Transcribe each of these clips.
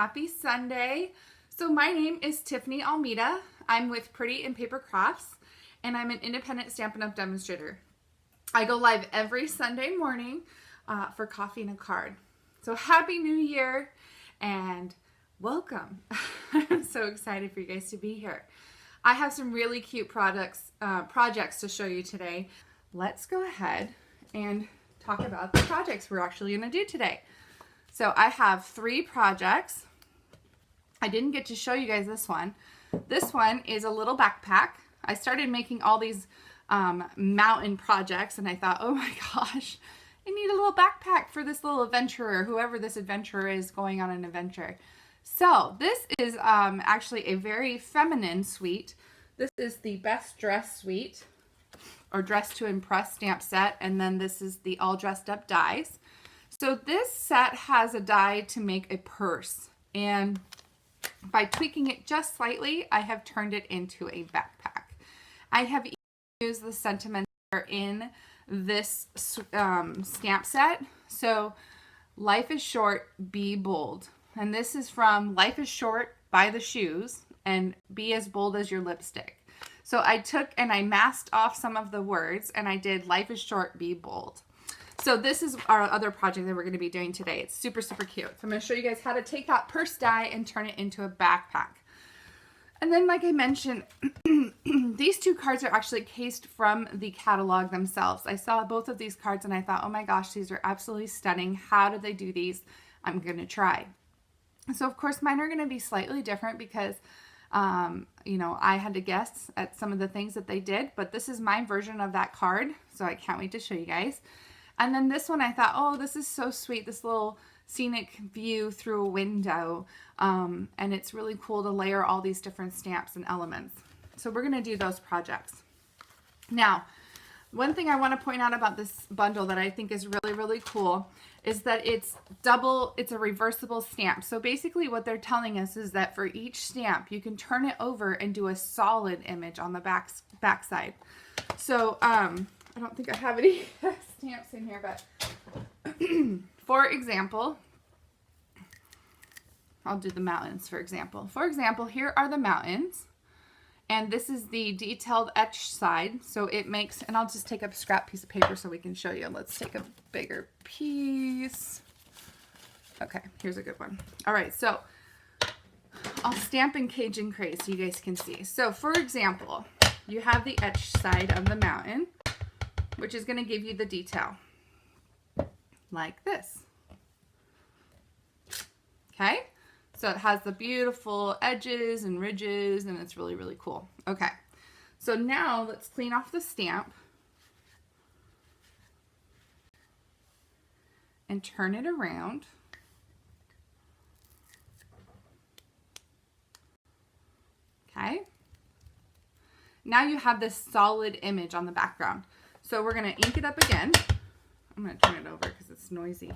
happy Sunday. So my name is Tiffany Almeida. I'm with Pretty in Paper Crafts, and I'm an independent Stampin' Up! Demonstrator. I go live every Sunday morning for coffee and a card. So happy New Year and welcome. I'm so excited for you guys to be here. I have some really cute projects to show you today. Let's go ahead and talk about the projects we're actually going to do today. So I have 3 projects. I didn't get to show you guys this one. This one is a little backpack. I started making all these mountain projects and I thought, oh my gosh, I need a little backpack for this little adventurer, whoever this adventurer is going on an adventure. So this is actually a very feminine suite. This is the Best Dress suite, or Dress to Impress stamp set, and then this is the All Dressed Up dies. So this set has a die to make a purse, and by tweaking it just slightly, I have turned it into a backpack. I have used the sentiments that are in this stamp set. So life is short, be bold. And this is from Life is Short by the Shoes and Be as Bold as Your Lipstick. So I took and I masked off some of the words and I did Life is Short, Be Bold. So this is our other project that we're going to be doing today. It's super, super cute. So I'm going to show you guys how to take that purse die and turn it into a backpack. And then, like I mentioned, these 2 cards are actually cased from the catalog themselves. I saw both of these cards and I thought, oh my gosh, these are absolutely stunning. How did they do these? I'm going to try. So of course mine are going to be slightly different because, you know, I had to guess at some of the things that they did, but this is my version of that card. So I can't wait to show you guys. And then this one I thought, oh, this is so sweet. This little scenic view through a window. And it's really cool to layer all these different stamps and elements. So we're going to do those projects. Now, one thing I want to point out about this bundle that I think is really, really cool is that it's a reversible stamp. So basically what they're telling us is that for each stamp, you can turn it over and do a solid image on the back side. So, I don't think I have any stamps in here, but for example, I'll do the mountains, for example. For example, here are the mountains, and this is the detailed etch side. So it makes, and I'll just take a scrap piece of paper so we can show you. Let's take a bigger piece. Okay, here's a good one. All right, so I'll stamp in Cajun Craze so you guys can see. So for example, you have the etch side of the mountain, which is going to give you the detail like this. Okay, so it has the beautiful edges and ridges and it's really, really cool. Okay, so now let's clean off the stamp and turn it around. Okay, now you have this solid image on the background. So we're going to ink it up again. I'm going to turn it over because it's noisy.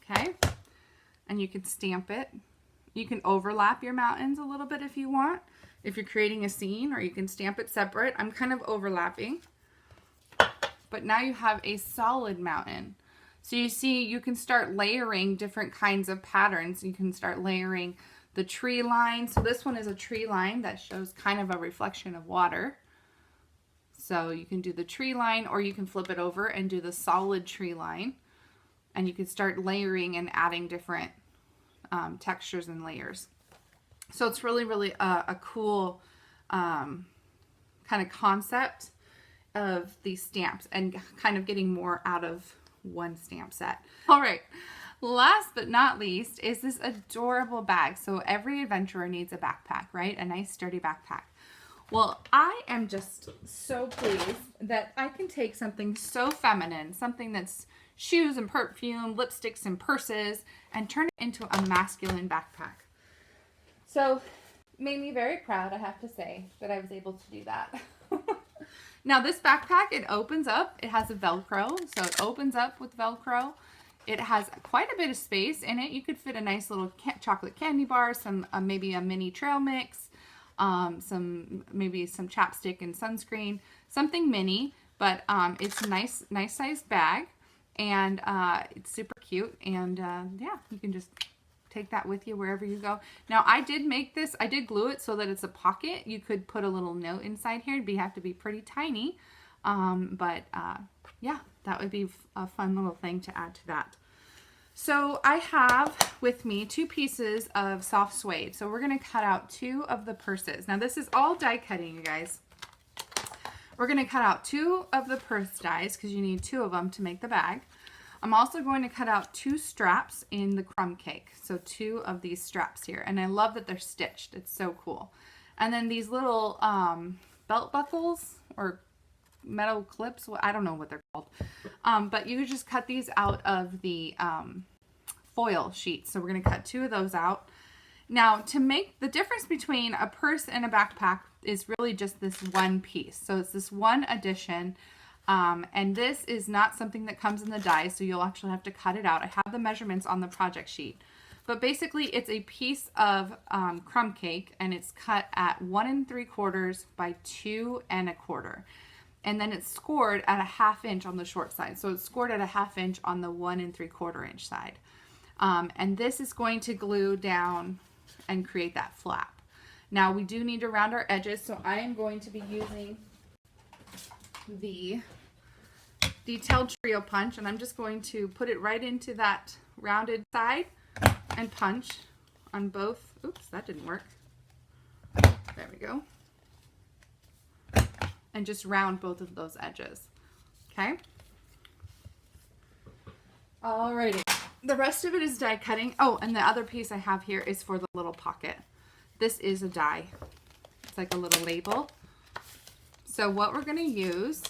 Okay. And you can stamp it. You can overlap your mountains a little bit if you want, if you're creating a scene, or you can stamp it separate. I'm kind of overlapping. But now you have a solid mountain. So you see, you can start layering different kinds of patterns. You can start layering the tree line. So this one is a tree line that shows kind of a reflection of water. So you can do the tree line, or you can flip it over and do the solid tree line. And you can start layering and adding different textures and layers. So it's really, really a cool kind of concept of these stamps and kind of getting more out of one stamp set. All right. Last but not least is this adorable bag. So every adventurer needs a backpack, right? A nice sturdy backpack. Well, I am just so pleased that I can take something so feminine, something that's shoes and perfume, lipsticks and purses, and turn it into a masculine backpack. So it made me very proud, I have to say, that I was able to do that. Now this backpack, it opens up. It has a Velcro, so it opens up with Velcro. It has quite a bit of space in it. You could fit a nice little chocolate candy bar, some maybe a mini trail mix, maybe some chapstick and sunscreen, something mini, but it's a nice sized bag. and it's super cute. And yeah, you can just take that with you wherever you go. Now I did make this, I did glue it so that it's a pocket. You could put a little note inside here. It'd have to be pretty tiny. Yeah, that would be a fun little thing to add to that. So I have with me 2 pieces of soft suede. So we're going to cut out 2 of the purses. Now this is all die cutting, you guys. We're going to cut out 2 of the purse dies because you need 2 of them to make the bag. I'm also going to cut out 2 straps in the crumb cake. So 2 of these straps here. And I love that they're stitched. It's so cool. And then these little belt buckles or metal clips, I don't know what they're called, but you just cut these out of the foil sheet. So we're going to cut 2 of those out. Now, to make the difference between a purse and a backpack is really just this one piece. So it's this one addition, and this is not something that comes in the die, so you'll actually have to cut it out. I have the measurements on the project sheet. But basically, it's a piece of crumb cake, and it's cut at 1 3/4 by 2 1/4. And then it's scored at a 1/2 inch on the short side. So it's scored at a 1/2 inch on the 1 3/4 inch side. And this is going to glue down and create that flap. Now we do need to round our edges, so I am going to be using the detailed trio punch, and I'm just going to put it right into that rounded side and punch on both. Oops, that didn't work. There we go. And just round both of those edges. Okay. Alrighty. The rest of it is die cutting. Oh, and the other piece I have here is for the little pocket. This is a die. It's like a little label. So what we're going to use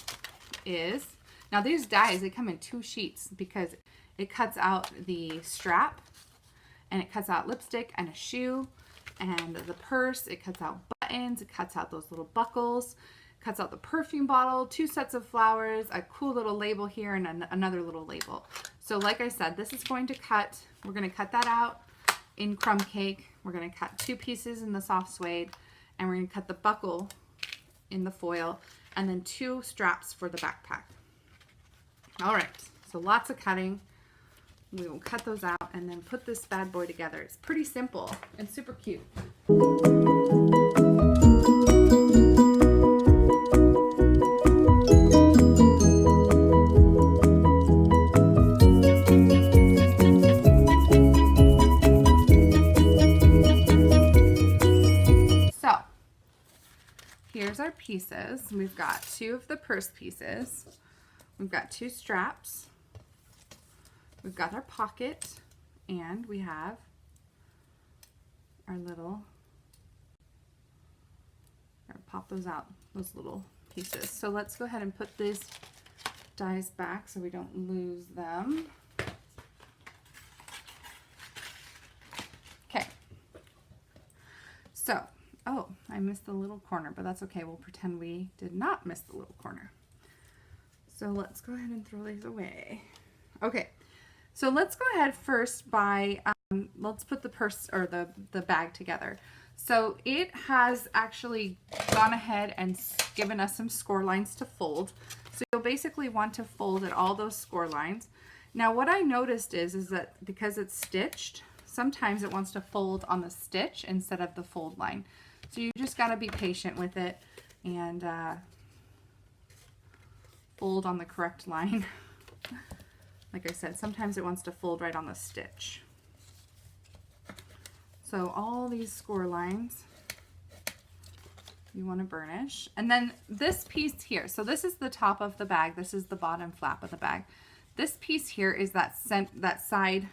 is, now these dies, they come in 2 sheets because it cuts out the strap and it cuts out lipstick and a shoe and the purse. It cuts out buttons. It cuts out those little buckles. Cuts out the perfume bottle, 2 sets of flowers, a cool little label here, and another little label. So like I said, this is going to cut, we're going to cut that out in crumb cake. We're going to cut 2 pieces in the soft suede, and we're going to cut the buckle in the foil, and then 2 straps for the backpack. All right, so lots of cutting. We will cut those out and then put this bad boy together. It's pretty simple and super cute. Here's our pieces. We've got 2 of the purse pieces. We've got 2 straps. We've got our pocket, and we have our little, pop those out, those little pieces. So let's go ahead and put these dies back so we don't lose them. Okay. So, oh, I missed the little corner, but that's okay. We'll pretend we did not miss the little corner. So let's go ahead and throw these away. Okay, so let's go ahead first by, let's put the purse or the bag together. So it has actually gone ahead and given us some score lines to fold. So you'll basically want to fold at all those score lines. Now what I noticed is that because it's stitched, sometimes it wants to fold on the stitch instead of the fold line. So you just got to be patient with it and fold on the correct line. Like I said, sometimes it wants to fold right on the stitch. So all these score lines you want to burnish. And then this piece here, so this is the top of the bag, this is the bottom flap of the bag. This piece here is that side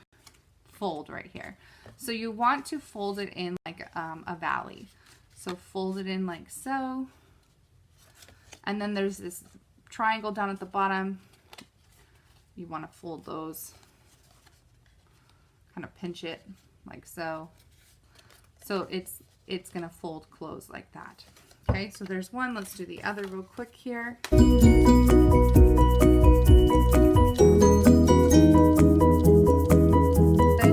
fold right here. So you want to fold it in like a valley. So fold it in like so. And then there's this triangle down at the bottom. You want to fold those, kind of pinch it like so. So it's going to fold close like that. Okay, so there's one. Let's do the other real quick here.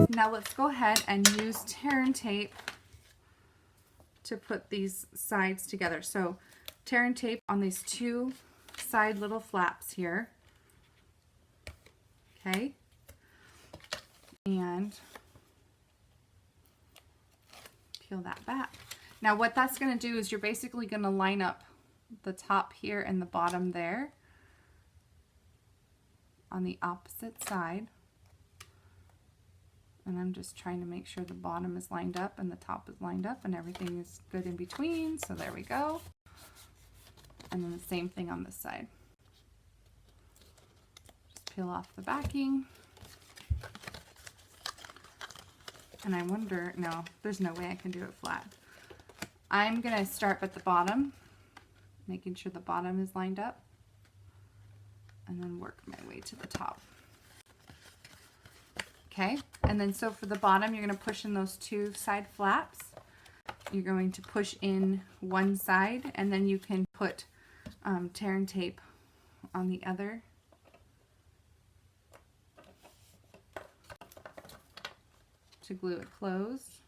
Now let's go ahead and use tear and tape to put these sides together. So tear and tape on these 2 side little flaps here. Okay. And peel that back. Now what that's going to do is you're basically going to line up the top here and the bottom there on the opposite side. And I'm just trying to make sure the bottom is lined up and the top is lined up and everything is good in between. So there we go. And then the same thing on this side. Just peel off the backing. And I wonder, no, there's no way I can do it flat. I'm going to start at the bottom, making sure the bottom is lined up, and then work my way to the top. Okay, and then so for the bottom, you're going to push in those two side flaps. You're going to push in one side, and then you can put tear and tape on the other. To glue it closed.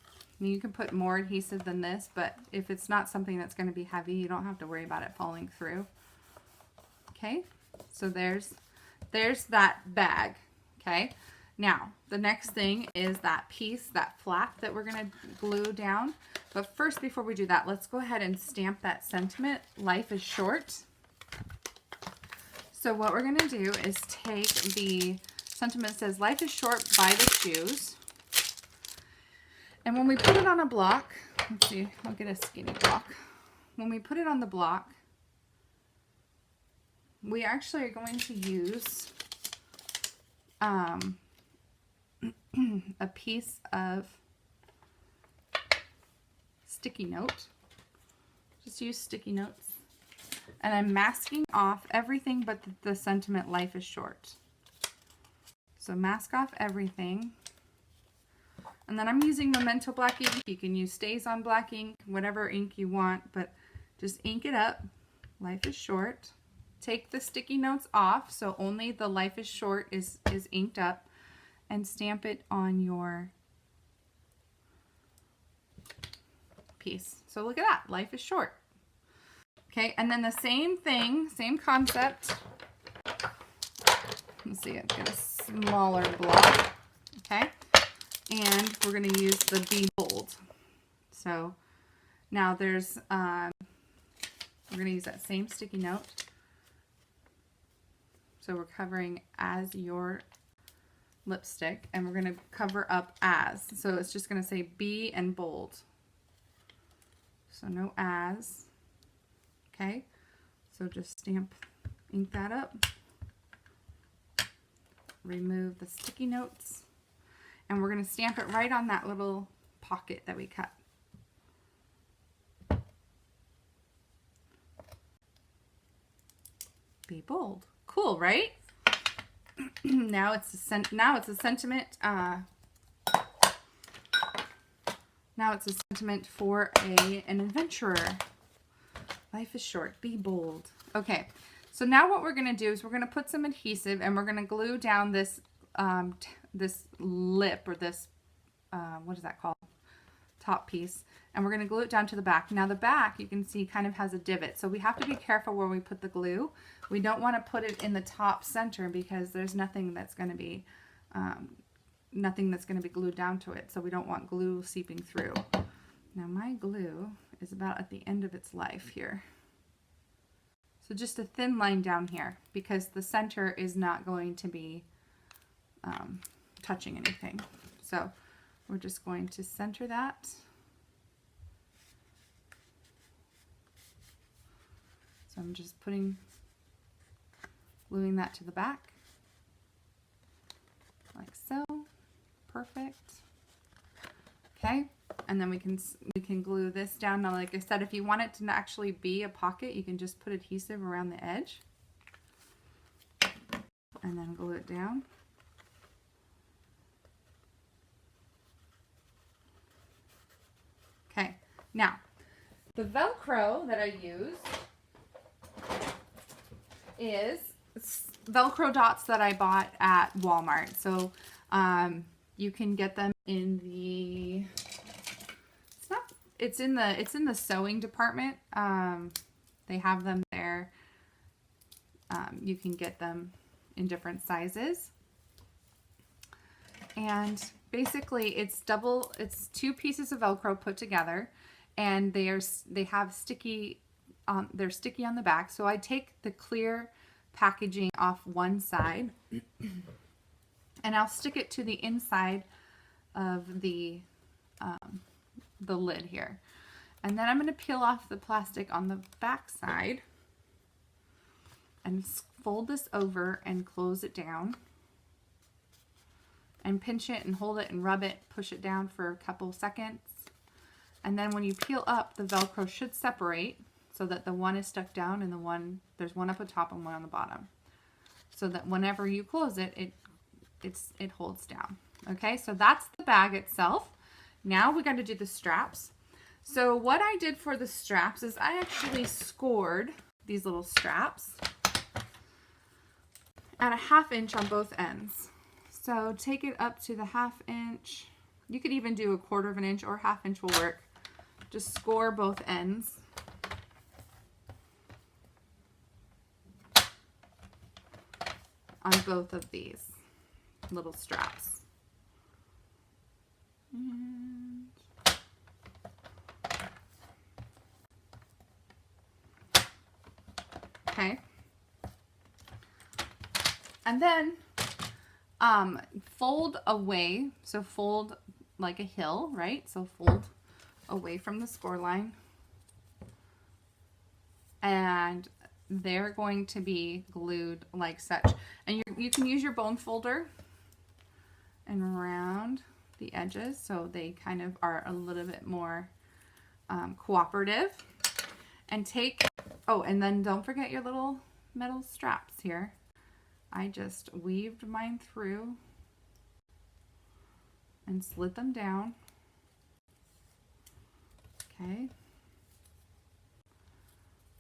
I mean, you can put more adhesive than this, but if it's not something that's going to be heavy, you don't have to worry about it falling through. Okay, so there's that bag. Okay, now the next thing is that piece, that flap that we're going to glue down. But first, before we do that, let's go ahead and stamp that sentiment, "Life is short." So what we're going to do is take the sentiment that says, "Life is short, buy the shoes." And when we put it on a block, let's see, I'll get a skinny block. When we put it on the block, we actually are going to use a piece of sticky note. Just use sticky notes. And I'm masking off everything but the sentiment, "Life is short." So mask off everything. And then I'm using Memento black ink. You can use StazOn black ink, whatever ink you want, but just ink it up. "Life is short." Take the sticky notes off, so only the "Life is short" is inked up, and stamp it on your piece. So look at that, "Life is short." Okay, and then the same thing, same concept. Let's see, I've got a smaller block. Okay, and we're going to use the "Be Bold." So now there's, we're going to use that same sticky note. So we're covering "as your lipstick," and we're going to cover up "as." So it's just going to say "be" and "bold." So no "as." Okay, so just stamp, ink that up. Remove the sticky notes. And we're going to stamp it right on that little pocket that we cut. Be bold. Cool, right? Now it's a sentiment. Now it's a sentiment for an adventurer. Life is short. Be bold. Okay. So now what we're going to do is we're going to put some adhesive and we're going to glue down this this lip, or this what is that called? Top piece. And we're going to glue it down to the back. Now the back, you can see, kind of has a divot. So we have to be careful where we put the glue. We don't want to put it in the top center because there's nothing that's going to be glued down to it. So we don't want glue seeping through. Now my glue is about at the end of its life here. So just a thin line down here because the center is not going to be touching anything. So we're just going to center that. So I'm just gluing that to the back, like so. Perfect. Okay, and then we can glue this down. Now, like I said, if you want it to actually be a pocket, you can just put adhesive around the edge and then glue it down. Okay, now the Velcro that I use is Velcro dots that I bought at Walmart. So you can get them in the it's in the sewing department. They have them there. You can get them in different sizes. And basically it's two pieces of Velcro put together, and they have sticky, they're sticky on the back. So I take the clear packaging off one side and I'll stick it to the inside of the lid here. And then I'm going to peel off the plastic on the back side and fold this over and close it down. And pinch it and hold it and rub it, push it down for a couple seconds. And then when you peel up, the Velcro should separate so that the one is stuck down and there's one up at top and one on the bottom. So that whenever you close it, it holds down. Okay, so that's the bag itself. Now we got to do the straps. So what I did for the straps is I actually scored these little straps at a 1/2 inch on both ends. So take it up to the 1/2 inch. You could even do a 1/4 inch or 1/2 inch will work. Just score both ends. On both of these little straps. And okay. And then fold away, so fold like a hill, right? So fold away from the score line. And they're going to be glued like such. And you can use your bone folder and round the edges so they kind of are a little bit more cooperative. And and then don't forget your little metal straps here. I just weaved mine through and slid them down. Okay.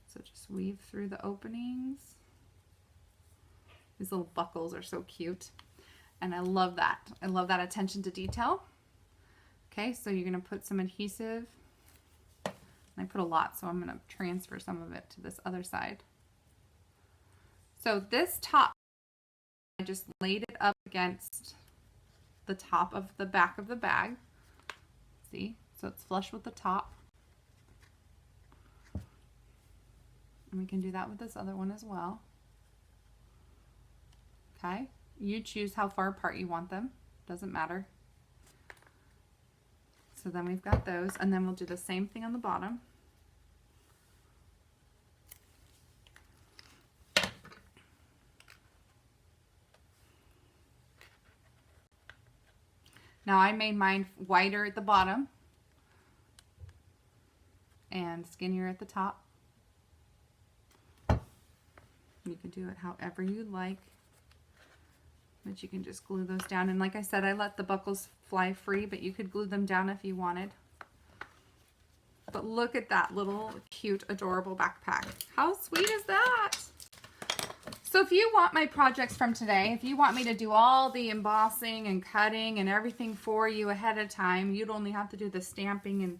So just weave through the openings. These little buckles are so cute. And I love that. I love that attention to detail. Okay, so you're going to put some adhesive. I put a lot, so I'm going to transfer some of it to this other side. So this top, I just laid it up against the top of the back of the bag. See? So it's flush with the top. And we can do that with this other one as well. Okay? You choose how far apart you want them. Doesn't matter. So then we've got those, and then we'll do the same thing on the bottom. Now I made mine wider at the bottom and skinnier at the top. You can do it however you like, but you can just glue those down. And like I said, I let the buckles fly free, but you could glue them down if you wanted. But look at that little cute, adorable backpack. How sweet is that? So if you want my projects from today, if you want me to do all the embossing and cutting and everything for you ahead of time, you'd only have to do the stamping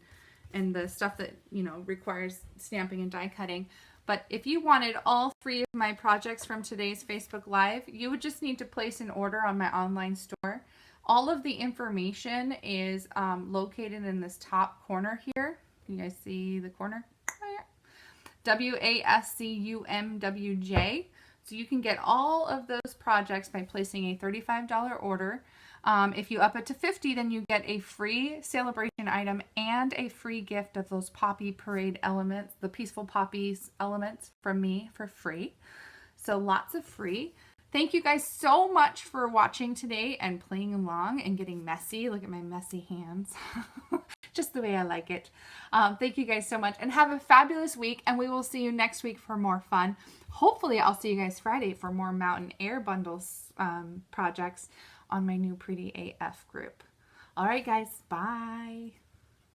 and the stuff that, you know, requires stamping and die cutting. But if you wanted all 3 of my projects from today's Facebook Live, you would just need to place an order on my online store. All of the information is located in this top corner here. Can you guys see the corner? WASCUMWJ. So you can get all of those projects by placing a $35 order. If you up it to $50, then you get a free celebration item and a free gift of those Poppy Parade elements, the Peaceful Poppies elements from me for free. So lots of free. Thank you guys so much for watching today and playing along and getting messy. Look at my messy hands. Just the way I like it. Thank you guys so much and have a fabulous week, and we will see you next week for more fun. Hopefully I'll see you guys Friday for more Mountain Air Bundles projects on my new Pretty AF group. All right, guys. Bye.